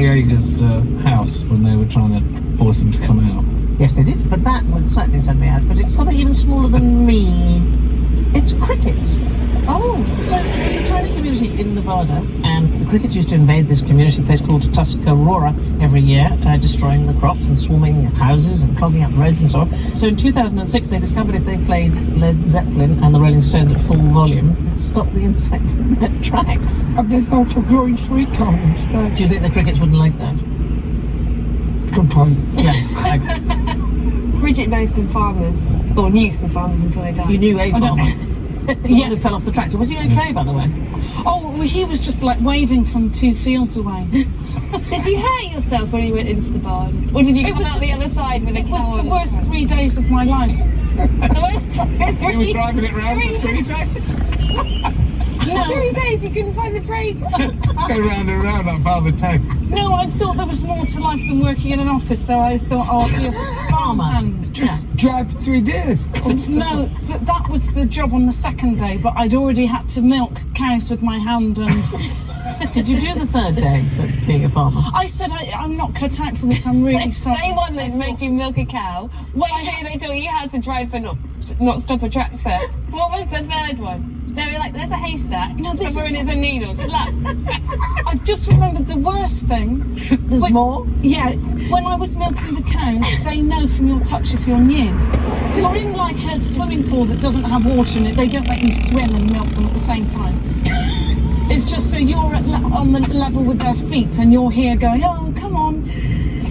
Noriega's house when they were trying to force him to come out? Yes, they did, but that would certainly send me out. But it's something even smaller than me. It's crickets. Oh, so there's a tiny community in Nevada, and the crickets used to invade this community place called Tuscarora every year, destroying the crops and swarming houses and clogging up roads and so on. So in 2006, they discovered if they played Led Zeppelin and the Rolling Stones at full volume, it'd stop the insects in their tracks. Have they thought of growing sweet corn instead? Do you think the crickets wouldn't like that? Good point. Yeah. Bridget knows some farmers, or knew some farmers until they died. You knew a farmer? Yeah. Who fell off the tractor. Was he okay, by the way? Oh, well, he was just like waving from 2 fields away. Did you hurt yourself when you went into the barn? Or did you come out the other side with a cow? It was the worst 3 days of my life. The worst 3 You were driving it round for 3 days? No. 3 days, you couldn't find the brakes. Go round and round like Father Ted. No, I thought there was more to life than working in an office, so I thought, oh, I'll be a farm hand. Just drive for 3 days. No, that was the job on the second day, but I'd already had to milk cows with my hand and... Did you do the third day for being a farmer? I said, I'm not cut out for this, I'm really sorry. Day one, they made you milk a cow. Day two, they taught you how to drive but not stop a tractor. What was the third one? They were like, there's a haystack. No, this somewhere is there's a needle. Good luck. I've just remembered the worst thing. There's more? Yeah, when I was milking the cows, they know from your touch if you're new. You're in like a swimming pool that doesn't have water in it. They don't let you swim and milk them at the same time. It's just so you're on the level with their feet and you're here going, oh, come on.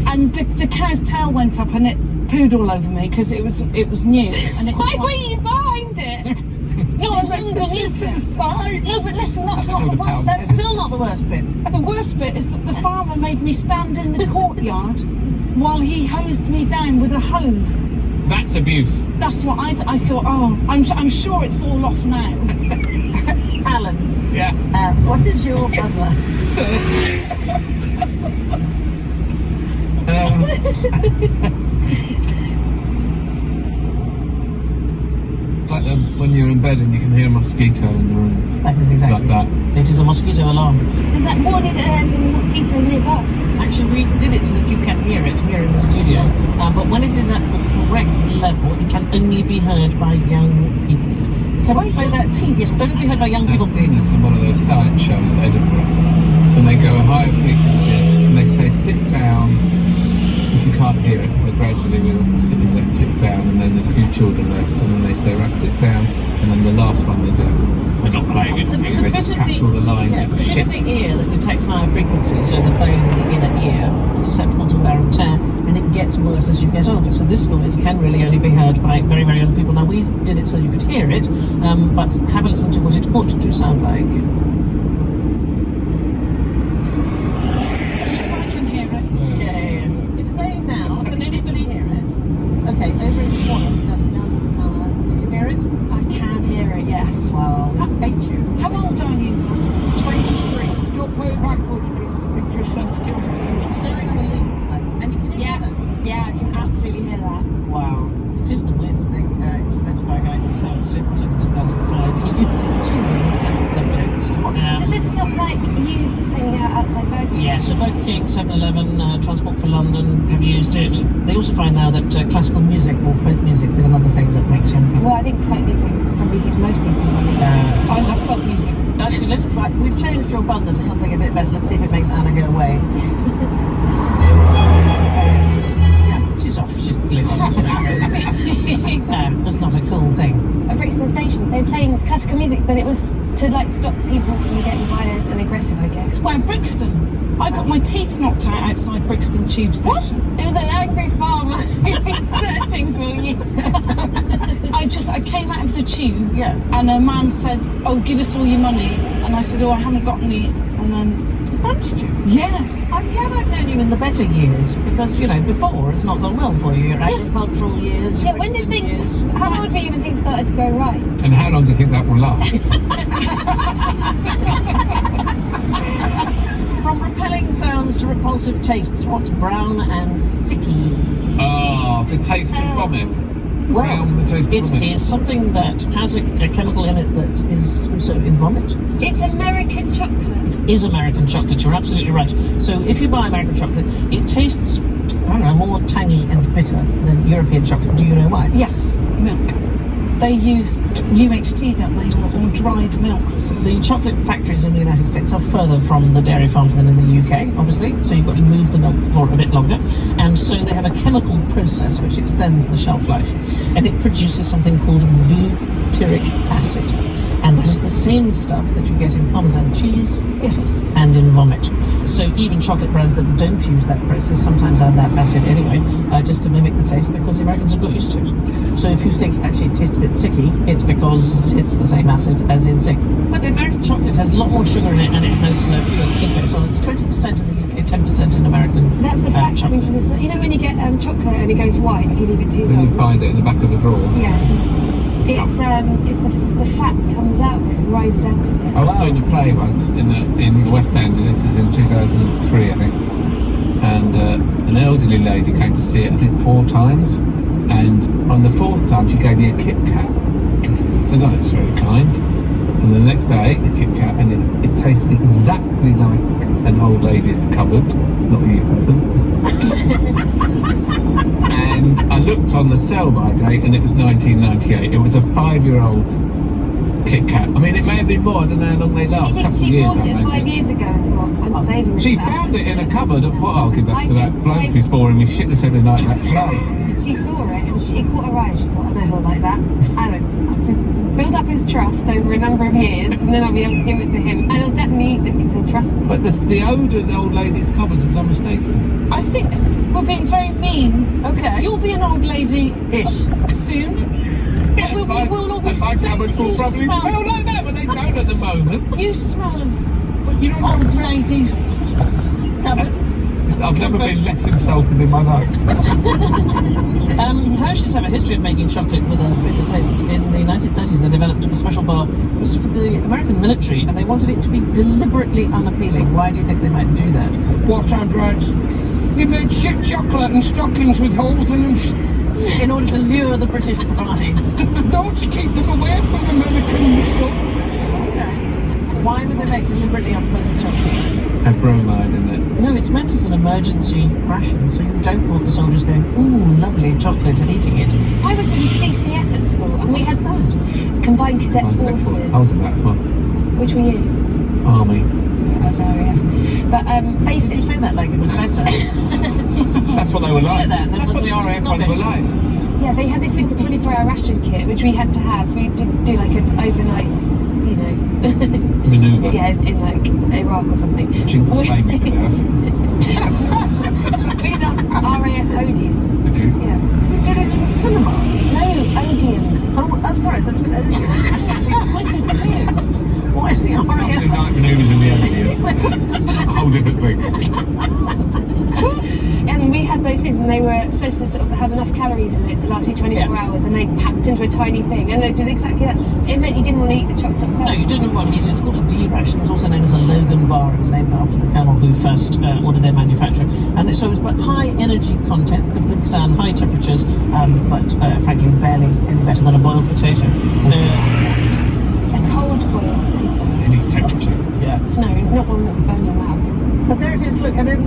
And the cow's tail went up and it pooed all over me because it was new. And Why were you behind it? No, I was underneath it. No, but listen, that's not the worst. That's still not the worst bit. The worst bit is that the farmer made me stand in the courtyard while he hosed me down with a hose. That's abuse. That's what I thought, oh, I'm sure it's all off now. Alan. Yeah. What is your buzzer? Like when you're in bed and you can hear a mosquito in the room. That is exactly like that. It is a mosquito alarm. Is that warning that there's a mosquito nearby? Actually, we did it so that you can hear it here in the studio. But when it is at the correct level, it can only be heard by young people. Can I play that thing? Yes, only be heard by young people. I've seen this in one of those science shows at Edinburgh. And they go a higher frequency and they say sit down. If you can't hear it, they gradually will sit down, and then there's a few children left, and then they say, right, sit down, and then the last one they do. We're not playing it. It's the They bit just of capital the line. the bit of the ear that detects higher frequencies, so the playing in the inner ear is susceptible to wear and tear, and it gets worse as you get older. So this noise can really only be heard by very, very young people. Now, we did it so you could hear it, but have a listen to what it ought to sound like. Yes, I can hear it. Yeah. It's playing now. Can anybody hear it? Okay, over in the corner, that young fella. Can you hear it? I can hear it, yes. Well, I hate you. How old are you? 23. Don't play it backwards, but it just says to And you can hear that? Yeah, I can absolutely hear that. Wow. It is the weirdest thing. It was invented by a guy called Howard Stapleton in 2005. He used his children as test subjects. Does this stop like youths hanging out outside Burger King? Yeah, so Burger King, 7-Eleven, Transport for London have used it. They also find now that classical music or folk music is another thing that makes young people. Well, I think folk music probably keeps most people. I love folk music. Actually, we've changed your buzzer to something a bit better. Let's see if it makes Anna go away. She's off. She's sleeping. That's not a cool thing. At Brixton Station, they were playing classical music, but it was to like stop people from getting violent and aggressive, I guess. Where, Brixton? I got my teeth knocked out outside Brixton Tube Station. It was an angry farmer who'd been searching for you. I came out of the tube, Yeah. and a man said, oh, give us all your money. And I said, oh, I haven't got any. And then, Punched you? yes. I'm glad I've known you in the better years because, before it's not gone well for you. Your Yes. agricultural years, your Yeah, when did Brixton things, years. how old were you when things started to go right? And how long do you think that will last? From repelling sounds to repulsive tastes, what's brown and sicky? Oh, the taste of vomit. around the taste It of is something that has a chemical in it that is also in vomit. It's American chocolate. It is American chocolate, you're absolutely right. So if you buy American chocolate, it tastes, I don't know, more tangy and bitter than European chocolate. Do you know why? Yes, milk. They use UHT, don't they, or dried milk. The chocolate factories in the United States are further from the dairy farms than in the UK, obviously, so you've got to move the milk for a bit longer. And so they have a chemical process which extends the shelf life. And it produces something called butyric acid. And that is the same stuff that you get in Parmesan cheese Yes. and in vomit. So even chocolate brands that don't use that process sometimes add that acid anyway, just to mimic the taste, because the Americans have got used to it. So if you think actually it tastes a bit sicky, it's because it's the same acid as in sick. But the American chocolate has a lot more sugar in it, and it has fewer kiko. So it's 20% in the UK, 10% in American That's the fat coming chocolate. to the. You know when you get chocolate and it goes white if you leave it too When you long. find it in the back of a drawer. Yeah. It's the fat comes out of it, rises out of it. I was doing a play once in the West End, and this is in 2003, I think. And an elderly lady came to see it, I think, 4 times. And on the 4th time, she gave me a Kit Kat. I said, "Oh, that's very kind." And the next day, I ate the Kit Kat, and it tasted exactly like an old lady's cupboard. It's not a euphemism. And I looked on the sell-by date, and it was 1998. It was a 5-year-old Kit Kat. I mean, it may have been more. I don't know how long they Do you last. A think couple of she years. bought I it 5 imagine. years ago and thought, I'm saving this She for that? found it in a cupboard. I thought, I'll give that I to that think- bloke who's boring me shitless every night. That bloke. She saw it and she caught her eye. She thought, I know he'll like that. I don't have to build up his trust over a number of years, and then I'll be able to give it to him, and he'll definitely eat it because he'll trust me. But the odour of the old lady's cupboard was unmistakable. I think we're being very mean. Okay. You'll be an old lady Ish. soon. Yes, we will all be and my saying cupboard will you probably smell. smell like that, but they don't at the moment. You smell of But you know old ladies. Cupboard. I've never been less insulted in my life. Hershey's have a history of making chocolate with a bitter taste. In the 1930s, they developed a special bar. It was for the American military, and they wanted it to be deliberately unappealing. Why do you think they might do that? What I'd write. They made shit chocolate and stockings with holes in them. In order to lure the British brides. No, to keep them away from American missiles. Why would they make deliberately unpleasant chocolate? Has bromide in it. No, it's meant as an emergency ration, so you don't want the soldiers going, ooh, lovely chocolate, and eating it. I was in CCF at school, and we had Combined Cadet Forces. I was in that one. Which were you? Army. I was area. But Did you basically, say that like it was better? That's what they were like. That, there That's what was the RAF not ones were like. yeah, they had this thing called 24-hour ration kit, which we had to have. We did do like an overnight, you know. Manoeuvre. Yeah, in like Iraq or something. Jingle We play me to this. did RAF Odeon. Did you? Yeah. You did it in cinema. No, Odeon. Oh, I'm sorry, that's an I did too. What is the Lovely RAF? night manoeuvres in the Odeon. A whole different thing. And we had those things, and they were supposed to sort of have enough calories in it to last you 24 Yeah. hours, and they packed into a tiny thing, and they did exactly that. It meant you didn't want to eat the chocolate first. No, you didn't want to eat it. It's called a D ration. It was also known as a Logan bar. It was named after the colonel who first ordered their manufacture. And so it was but high energy content, could withstand high temperatures, but frankly barely any better than a boiled potato. A cold boiled potato. Any temperature. Yeah. No, not one that would burn your mouth. But there it is. Look, and in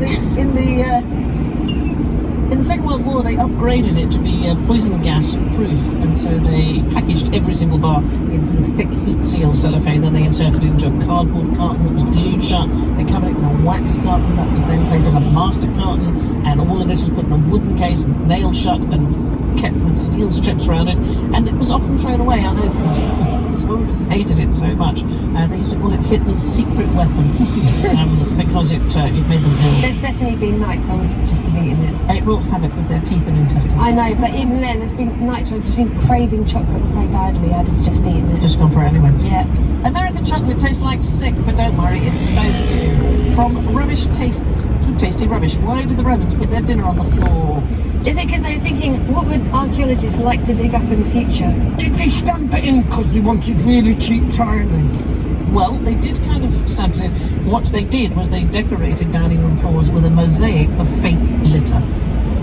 the Second World War, they upgraded it to be poison gas proof, and so they packaged every single bar in sort of thick heat seal cellophane. Then they inserted it into a cardboard carton that was glued shut. They covered it in a wax carton that was then placed in a master carton, and all of this was put in a wooden case and nailed shut and kept with steel strips around it, and it was often thrown away unopened because the soldiers hated it so much. They used to call it Hitler's secret weapon because it made them ill. There's definitely been nights I would just have eaten it. It wrought havoc with their teeth and intestines. I know, but even then, there's been nights where I've just been craving chocolate so badly I'd have just eaten it. Just gone for it anyway. Yeah. American chocolate tastes like sick, but don't worry, it's supposed to. From rubbish tastes to tasty rubbish. Why do the Romans put their dinner on the floor? Is it because they were thinking, what would archaeologists like to dig up in the future? Did they stamp it in because they wanted really cheap tiling? Well, they did kind of stamp it in. What they did was they decorated dining room floors with a mosaic of fake litter.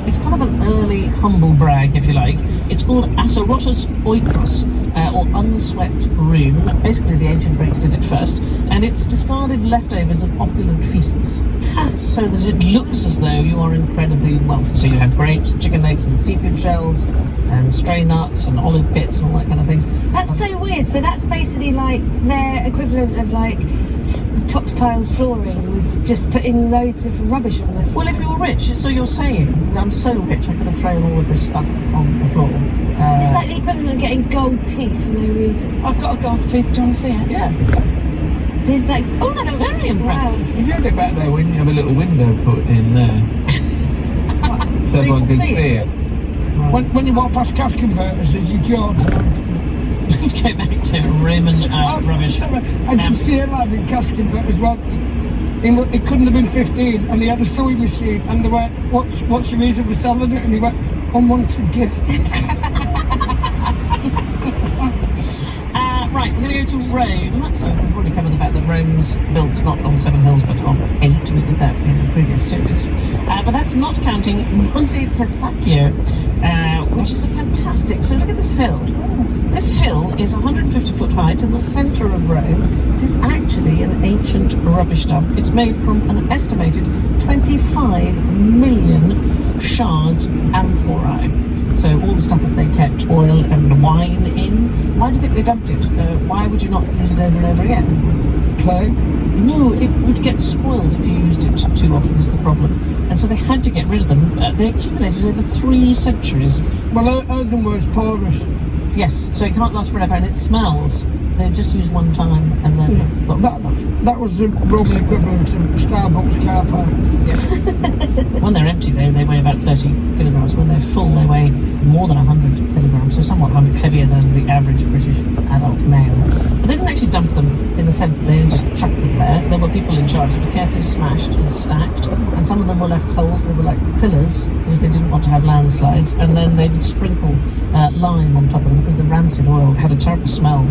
It's kind of an early humble brag, if you like. It's called Asarotus Oikos, or unswept room. Basically, the ancient Greeks did it first, and it's discarded leftovers of opulent feasts, so that it looks as though you are incredibly wealthy. So you have grapes, chicken legs, and seafood shells, and stray nuts, and olive pits, and all that kind of things. That's so weird. So that's basically like their equivalent of like Tops Tiles flooring was just putting loads of rubbish on it. Well, if you were rich, so you're saying, I'm so rich I could have thrown all of this stuff on the floor. It's like the equivalent of getting gold teeth for no reason. I've got a gold tooth. Do you want to see it? Yeah. There's like, Oh, that's very impressive. wow. If you have it back there, when you have a little window put in there, so everyone can can see see it. it. When you walk past cash converters, there's your jaw. Let's go back to rim and rubbish. Sorry, I did see a lad in cash converters once. He couldn't have been 15, and he had a sewing machine, and they went, what's your reason for selling it? And he went, unwanted gift. Right, we're going to go to Rome. So we've already covered the fact that Rome's built not on 7 hills but on 8. We did that in the previous series. But that's not counting Monte Testaccio, which is a fantastic... So look at this hill. This hill is 150 foot high. It's in the centre of Rome. It is actually an ancient rubbish dump. It's made from an estimated 25 million shards amphorae. So all the stuff that they kept oil and wine in. Why do you think they dumped it? Why would you not use it over and over again? Play. No, it would get spoiled if you used it too often is the problem. And so they had to get rid of them. They accumulated over 3 centuries. Well, earthen was porous. Yes, so it can't last forever and it smells. They just use one time and then got rid of them. That was the Roman equivalent of Starbucks car park. When they're empty, they weigh about 30 kilograms. When they're full, they weigh more than 100 kilograms, so somewhat heavier than the average British adult male. But they didn't actually dump them in the sense that they didn't just chuck them there. There were people in charge that were carefully smashed and stacked, and some of them were left holes. They were like pillars because they didn't want to have landslides, and then they would sprinkle lime on top of them because the rancid oil had a terrible smell.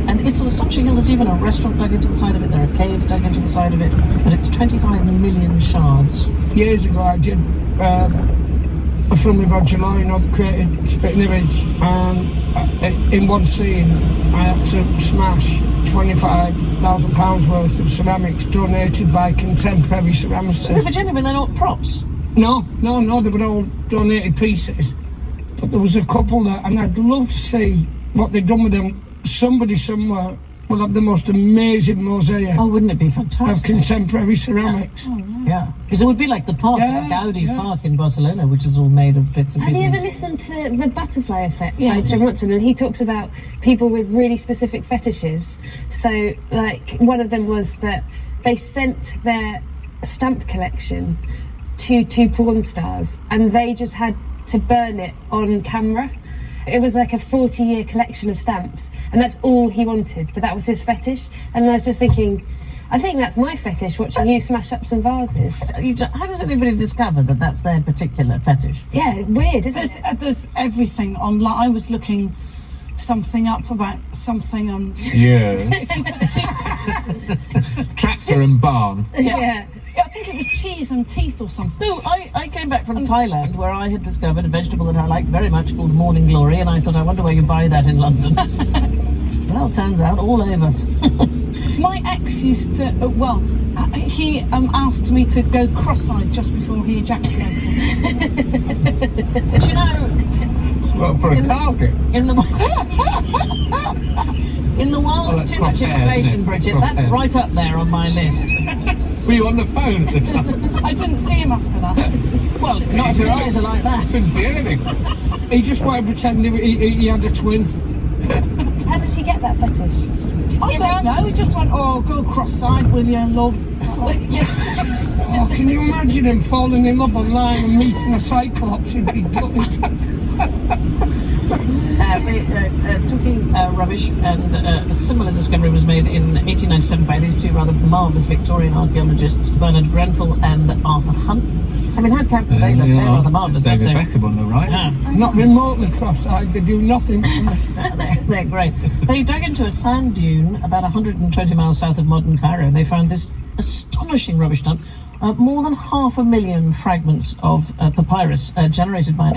And it's on such a hill, there's even a restaurant dug into the side of it, there are caves dug into the side of it, but it's 25 million shards. Years ago, I did a film with Roger Lyon, created Spitting Image, and in one scene, I had to smash £25,000 worth of ceramics donated by contemporary ceramicists. So they're genuine, they're not props. No, they were all donated pieces. But there was a couple there, and I'd love to see what they've done with them. Somebody somewhere will have the most amazing mosaic Oh, wouldn't it be of fantastic? contemporary ceramics. Yeah, because it would be like the park, Gaudi Park in Barcelona, which is all made of bits and Have pieces. you ever listened to The Butterfly Effect Yeah. by John Watson? And he talks about people with really specific fetishes. So, like, one of them was that they sent their stamp collection to 2 porn stars and they just had to burn it on camera. It was like a 40-year collection of stamps, and that's all he wanted, but that was his fetish. And I was just thinking, I think that's my fetish, watching you smash up some vases. How does anybody discover that that's their particular fetish? Yeah, weird, isn't it? There's everything online. I was looking something up about something on. Yeah. If you put Tractor and barn. Yeah. I think it was cheese and teeth or something. No, I came back from Thailand where I had discovered a vegetable that I like very much called morning glory, and I thought, I wonder where you buy that in London. Well, turns out all over. My ex used to, he asked me to go cross-eyed just before he ejaculated. But you know, Well, for a target. in the world of that's too much crosshair, information, isn't it? Bridget, Crosshair. that's right up there on my list. Were you on the phone at the time? I didn't see him after that. Well, not if your eyes are like that. Didn't see anything. He just wanted to pretend he had a twin. How did she get that fetish? I don't know. He just went, "Oh, go cross-eyed, will you, love?" Oh, can you imagine him falling in love online and meeting a cyclops? He'd be gutted. Talking rubbish, and a similar discovery was made in 1897 by these 2 rather marvellous Victorian archaeologists, Bernard Grenfell and Arthur Hunt. I mean, how camp do they look? They're rather marvellous, aren't David they? Beckham on the right. Yeah. Not remotely cross-eyed, they do nothing. They're great. They dug into a sand dune about 120 miles south of modern Cairo, and they found this astonishing rubbish dump More than 500,000 fragments of papyrus generated by an